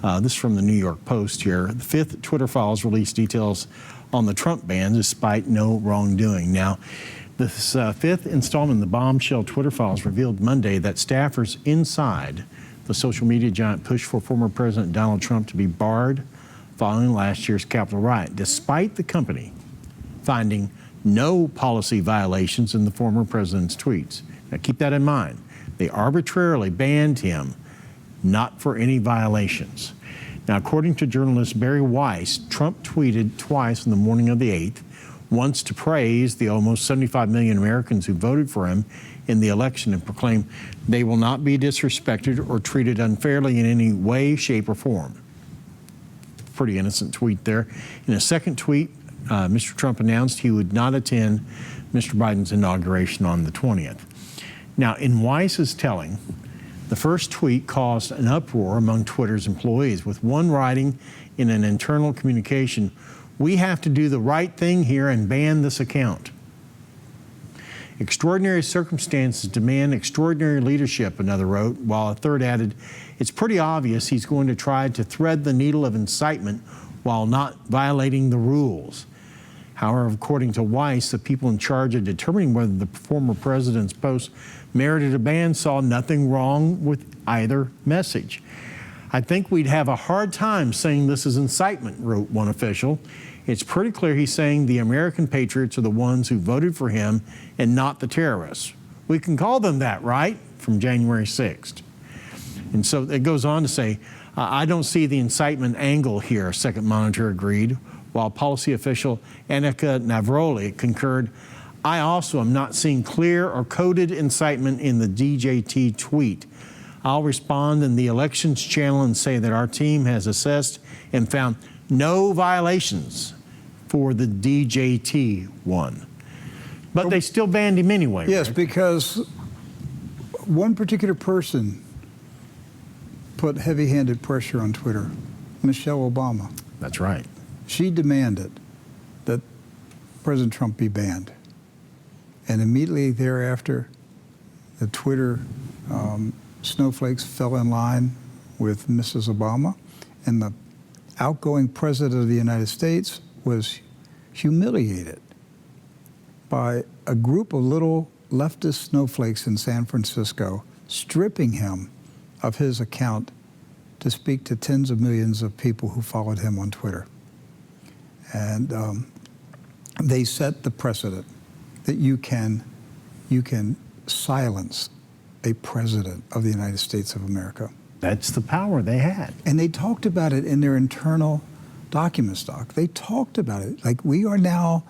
This is from the New York Post here. The fifth Twitter files released details on the Trump ban despite no wrongdoing. Now, this fifth installment of the bombshell Twitter files revealed Monday that staffers inside the social media giant pushed for former President Donald Trump to be barred following last year's Capitol riot, despite the company finding no policy violations in the former president's tweets. Now, keep that in mind. They arbitrarily banned him, not for any violations. Now, according to journalist Barry Weiss, Trump tweeted twice on the morning of the 8th, once to praise the almost 75 million Americans who voted for him in the election and proclaim they will not be disrespected or treated unfairly in any way, shape, or form. Pretty innocent tweet there. In a second tweet, Mr. Trump announced he would not attend Mr. Biden's inauguration on the 20th. Now, in Weiss's telling, the first tweet caused an uproar among Twitter's employees, with one writing in an internal communication, "We have to do the right thing here and ban this account. Extraordinary circumstances demand extraordinary leadership," another wrote, while a third added, "It's pretty obvious he's going to try to thread the needle of incitement while not violating the rules." However, according to Weiss, the people in charge of determining whether the former president's post merited a ban saw nothing wrong with either message. "I think we'd have a hard time saying this is incitement," wrote one official. "It's pretty clear he's saying the American patriots are the ones who voted for him and not the terrorists. We can call them that, right?" From January 6th. And so it goes on to say, "I don't see the incitement angle here," Second Monitor agreed, while policy official Annika Navroli concurred, "I also am not seeing clear or coded incitement in the DJT tweet. I'll respond in the elections channel and say that our team has assessed and found no violations for the DJT one." But they still banned him anyway. Yes, right? Because one particular person put heavy-handed pressure on Twitter, Michelle Obama. That's right. She demanded that President Trump be banned. And immediately thereafter, the Twitter snowflakes fell in line with Mrs. Obama, and the outgoing president of the United States was humiliated by a group of little leftist snowflakes in San Francisco, stripping him of his account to speak to tens of millions of people who followed him on Twitter. And they set the precedent that you can silence a president of the United States of America. That's the power they had. And they talked about it in their internal documents doc. They talked about it. Like, we are now,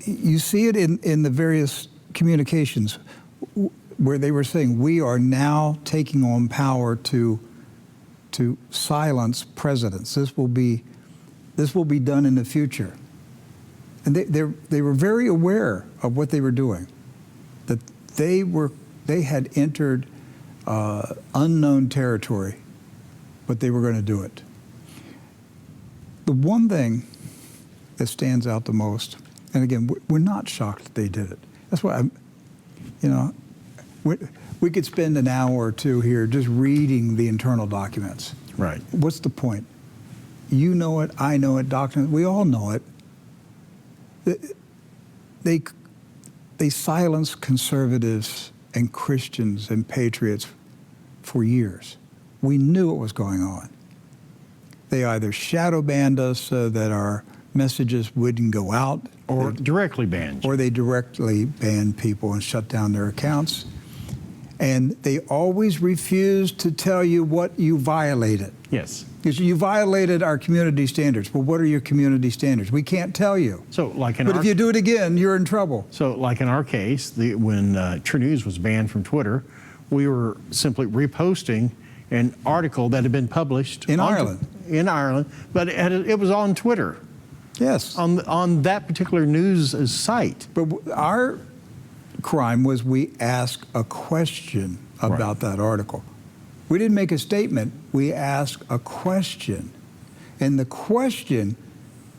you see it in the various communications where they were saying, we are now taking on power to silence presidents. This will be done in the future. And they were very aware of what they were doing, that they had entered unknown territory, but they were going to do it. The one thing that stands out the most, and again, we're not shocked that they did it. That's why we could spend an hour or two here just reading the internal documents. Right. What's the point? You know it, I know it, documents, we all know it. They silenced conservatives and Christians and patriots for years. We knew what was going on. They either shadow banned us so that our messages wouldn't go out, Or directly banned you. or they directly banned people and shut down their accounts. And they always refused to tell you what you violated. Yes. Because you violated our community standards. Well, what are your community standards? We can't tell you. So, like in But our, if you do it again, you're in trouble. so like in our case, when TruNews was banned from Twitter, we were simply reposting an article that had been published In Ireland. In Ireland, but it was on Twitter, Yes. on that particular news site. But our crime was we asked a question about that article. We didn't make a statement. We asked a question. And the question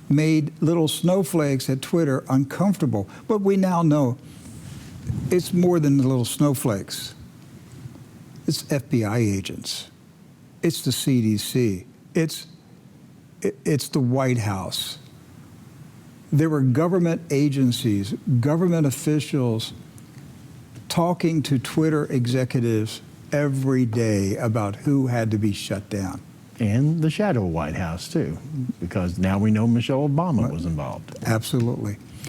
made little snowflakes at Twitter uncomfortable. But we now know it's more than the little snowflakes. It's FBI agents. it's the CDC, it's the White House. There were government agencies, government officials talking to Twitter executives every day about who had to be shut down. And the shadow White House, too, because now we know Michelle Obama was involved. Absolutely.